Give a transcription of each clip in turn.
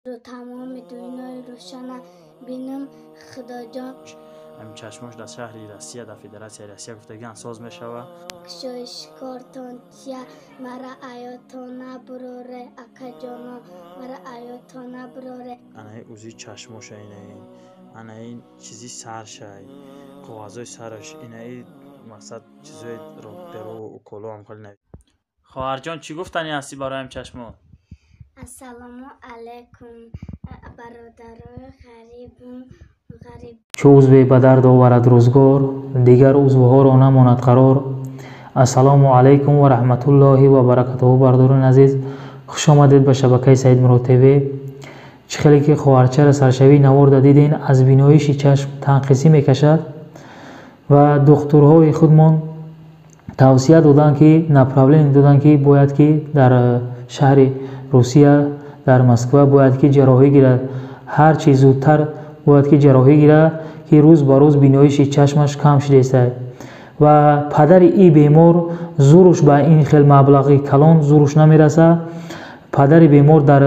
رو تمام دنیای روشن بینم خدا جان همین چشماش در شهر روسیه در فدراسیون روسیه گفتگی ساز میشوه. کشش کارتون چیا مرا ایاتون بروره اکا جانا مرا ایاتون بروره انا اوزی چشماش اینه، انا این چیزی سرشای قوازای سرش اینه مقصد چیزای رو درو و کلو هم کلی نوید. خواهر جان چی گفتنی هستی برایم چشمو؟ السلام علیکم برادرای غریب چو عضوی به درد آورد روزگار دیگر عضوها را نماند قرار. السلام علیکم و رحمت الله و برکاته. برادران عزیز خوش آمدید به شبکه سعید مراد تیوی. چه خیلی که خواهرچه را سرشوی نوارده دیدین از بینایش چشم تنقیسی میکشد و دکترهای خودمان توصیه دادن که نپراولین دادن که باید که در شهر روسیه در مسکو باید که جراحی گیرد، هر چیز زودتر باید که جراحی گیرد که روز به روز بینایش چشمش کم شده است و پدر این بیمار زورش به این خیلی مبلغ کلان زورش نمیرسه. پدر بیمار در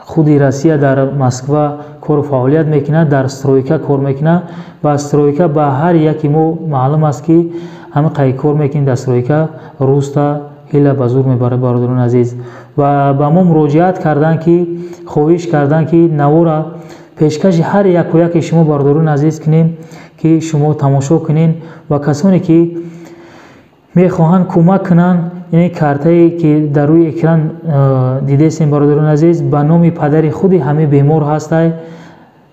خود روسیه در مسکو کار فعالیت میکنه، در استرویکا کار میکنه و استرویکا به هر یکی ما معلوم است که همه قای کار میکنه. در استرویکا روستا هیله بزرگ میبره برادران عزیز و به ما مراجعت کردن که خواهش کردن که نوارا پیشکش هر یک و یک شما برادران عزیز کنیم که شما تماشا کنین و کسانی که میخواهند کمک کنن یعنی کارتایی که در روی اکران دیده سین برادران عزیز به نام پدر خود همه بیمار هسته،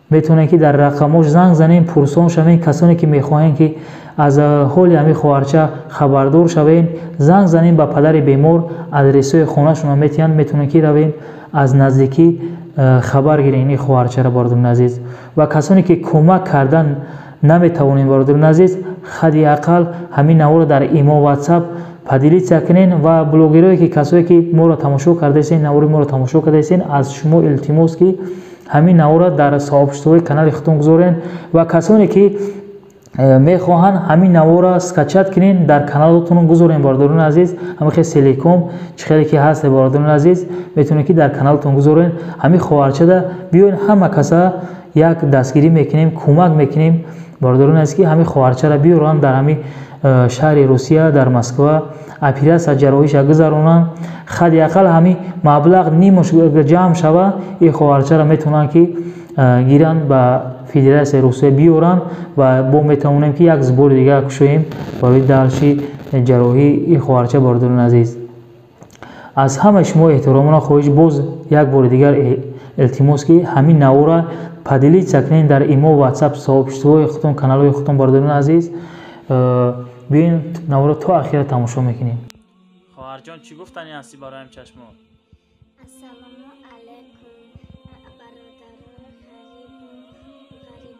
میتونن که در رقمش زنگ زنین پرسان شوین. کسانی که میخواهند که از حال همه خواهرچه خبردار شوین زنگ زنین به پدر بیمار، آدرس خونه شون میتونن که روین از نزدیکی خبر گیرین این خواهرچه را برادران عزیز. و کسانی که کمک کردن نمیتوانین برادران عزیز خدی اقل همین نوار در ایما واتساپ پدیلیت کنین و بلوگرایی که کسایی که ما را تماشا کرده سین نوار ما را تماشا کرده سین از شما التماس که همین نوار در صاحبشتوی کانال خودتون گذارین و کسانی که میخواهن همین نوار را اسکچات کنین در کانالتون گذارین برادران عزیز. همین خیلی سلیکوم چخیلی که هست برادران عزیز میتونین که در کانالتون گذارین همین خواهرچه ده بیاین همه کسا یک دستگیری میکنیم کمک میکنیم برادران عزیز که همین خواهرچه را بیارن در همین شهر روسیه در مسکو اپیراسیون جراحیش گذارونن خدی اقل همین مبلغ نیمش جمع شوه این خواهرچه را میتونن که گیرن به فدراسیون روسیه بیارن و با میتونیم که یک زبور دیگه کشویم برای دلشی جراحی این خواهرچه برادران عزیز. از همه شما احترامنا خواهش باز یک بار دیگر التماس که همین نوارا پدیلیت سکنین در ایما واتساپ صاحبشتوی خودتون کانالای خودتون برادران عزیز بیاین نوارا تا اخیر تماشا میکنین. خواهر جان چی گفتنی هستی برایم چشمو؟ السلام علیکم برادرای غریب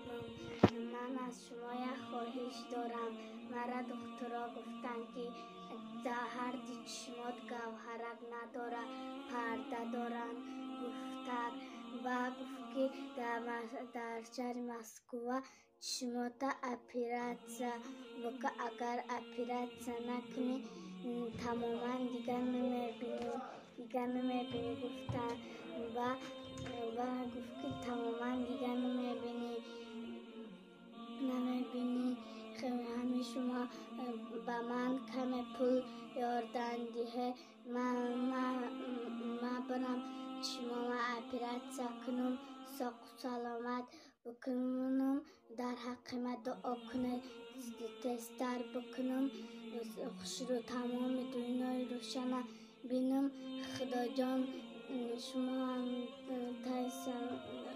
من از شما یک خواهش دارم. مرا دکترها گفتن که هر چشمات گوهرک نداره پرده دارن گفتن و گفت که در شهر مسکو چشمات اپیراسیون بکه اگر اپیراسیون نکنی تماما دیگر نمیبینی گفتن و گفت که تماما دیگر نمیبینی همه شما به من کم پول یاردن دیه من برم چشمام اپیراسیون کنم ساق و سلامت بکنم در حق من دعا کنه تستر بکنم خوش رو تمام دنیای روشن بینم خدا جان شما هم تایسن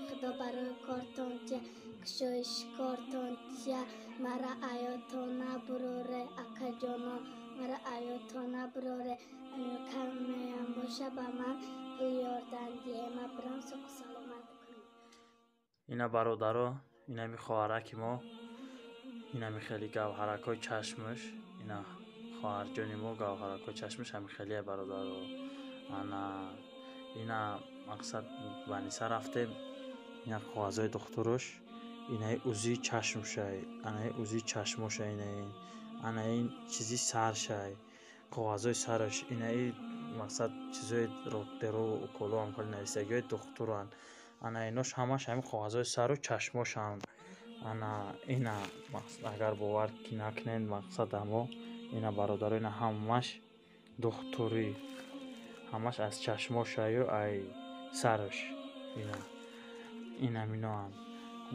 خدا برای کارتون چه کشش کارتون چه مرا ایاتون بروره اکا جانا مرا ایاتون بروره کمیم باشه با من یاردن دیه من برم ساق و سلامت کنم. اینا برادرها اینا می خواهرک ما اینا می خیلی گوهرک های چشمش اینا خواهر جانی ما گوهرک های چشمش همین خیلی برادرها اینا مقصد بانیسا رفتیم اینا خوازای دخترش اینا اوزی چشم شای اینا اوزی چشمو شای اینا این چیزی سر شای قوازای سرش اینا мақсад чизои рохтеро уколо ҳамколи нависагиҳои духтуранд. Ана инош ҳамаш ҳамин коғазҳои сару чашмошанд. Ана ина агар бовар ки накунед мақсад амо ина бародаро ина ҳамаш духтурӣ ҳамаш аз чашмошаю ай сараш ина миноам.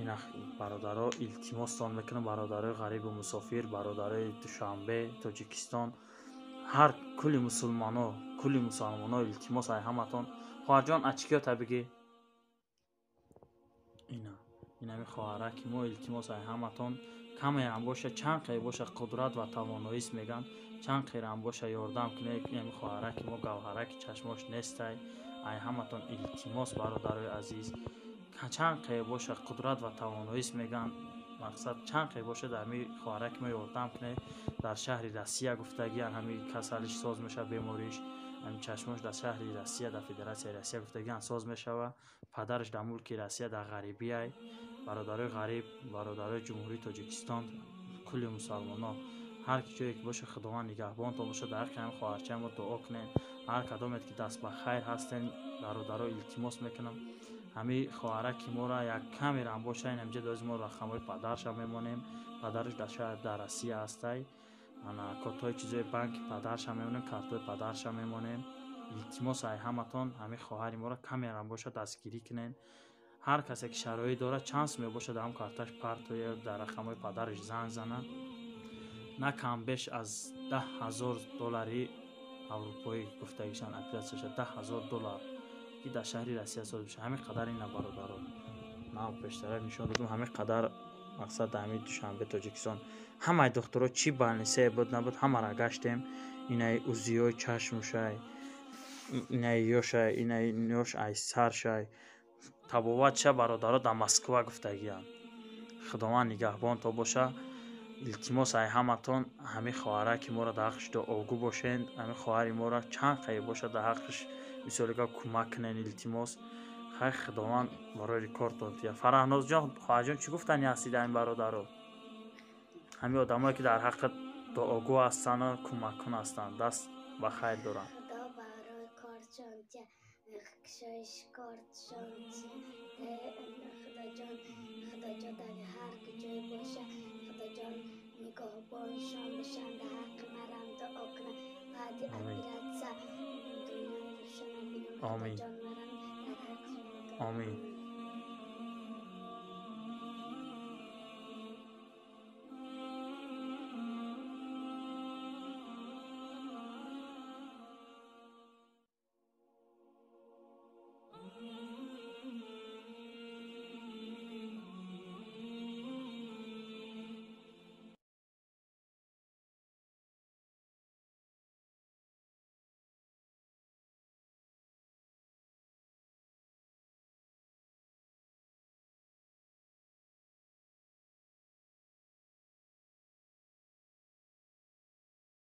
Ина бародаро илтимостон мекунам, бародарои ғарибу мусофир, бародарои Душанбе, Тоҷикистон, ҳар кулли мусулмоно илтимос ай ҳаматон. хоҳарҷон ачикиёта бигӣ. Инами хоҳараки мо илтимос ай ҳаматон камеам боша, чанд қай боша қудрат ва тавоноист меган, чанд қайрам боша ёрдам кунед. Инами хоҳараки мо гавҳараки чашмош нестай. Ай ҳаматон илтимос бародарои азиз, чанд қай боша қудрат ва тавоноист меган, мақсад чанд қай боша дар ҳами хоҳараки мо ёрдам кунед. Дар шаҳри Россия гуфтагиан ҳами касалиш соз меша, бемориш ҳами чашмош дар шаҳри Россия, дар Федератсияи Россия гуфтагиан соз мешава. Падараш дар мулки Россия дар ғарибӣ ай. Бародарои ғариб, бародарои Ҷумҳурии Тоҷикистон, кулли мусалмонон ҳар ҷое ки боша худованд нигаҳбонтон боша. Дар ҳаққи ҳами хоҳарчаи мо дуо кунед. ҳар кадомет ки даст ба хайр ҳастен, бародаро илтимос мекунам ҳами хоҳараки моро як камерам боша инамҷа дози мо рақамҳои падарша мемонем. Падараш дар шаҳр дар Россия ҳастай. ана кодҳои чизои банки падарша мемонем, картҳои падарша мемонем. илтимос ай ҳаматон ҳами хоҳари моро камерам боша дастгирӣ кунен. ҳар касе ки шароит дорад чанс мебошад дар ҳам карташ партои дар рақамҳои падараш занг занад. на кам беш аз $10,000 аврупоӣ гуфтагишан оператсияша $10,000 ки дар шаҳри Россия соз меша. ҳамин қадар ина бародаро на пештарак нишон додам. ҳамин қадар мақсад дар ҳамин Душанбе, Тоҷикистон ҳамаи духтуро чӣ больницае буд набуд ҳамаро гаштем. инаи узиёи чашмушай, инаи ёшай, инаи ёш ай саршай, табобатша бародаро дар Москва гуфтагианд. худованд нигаҳбонто боша. илтимос ай ҳаматон ҳамин хоҳараки моро дар ҳаққиш дуогӯ бошед. ҳамин хоҳари моро чанд қай боша дар ҳаққиш мисолига кӯмак кунед. илтимос хай худованд барои рекордтон тия. Фараҳнозҷон, хоҳарҷон чӣ гуфтани ҳастид ҳамин бародаро? ҳамин одамое ки дар ҳаққи дуогӯ ҳастанд, кӯмаккун ҳастанд, даст ба хайр доранд. خدا برای کارشان چه کشایش کارشان چه خدا جان در هر جای باشه خدا جان نگاهبانشان بشن در حق مرم دعا کنم بعد اخیرت سا دنیا روشن بینم خدا آمین. جان مرم در حق آمین.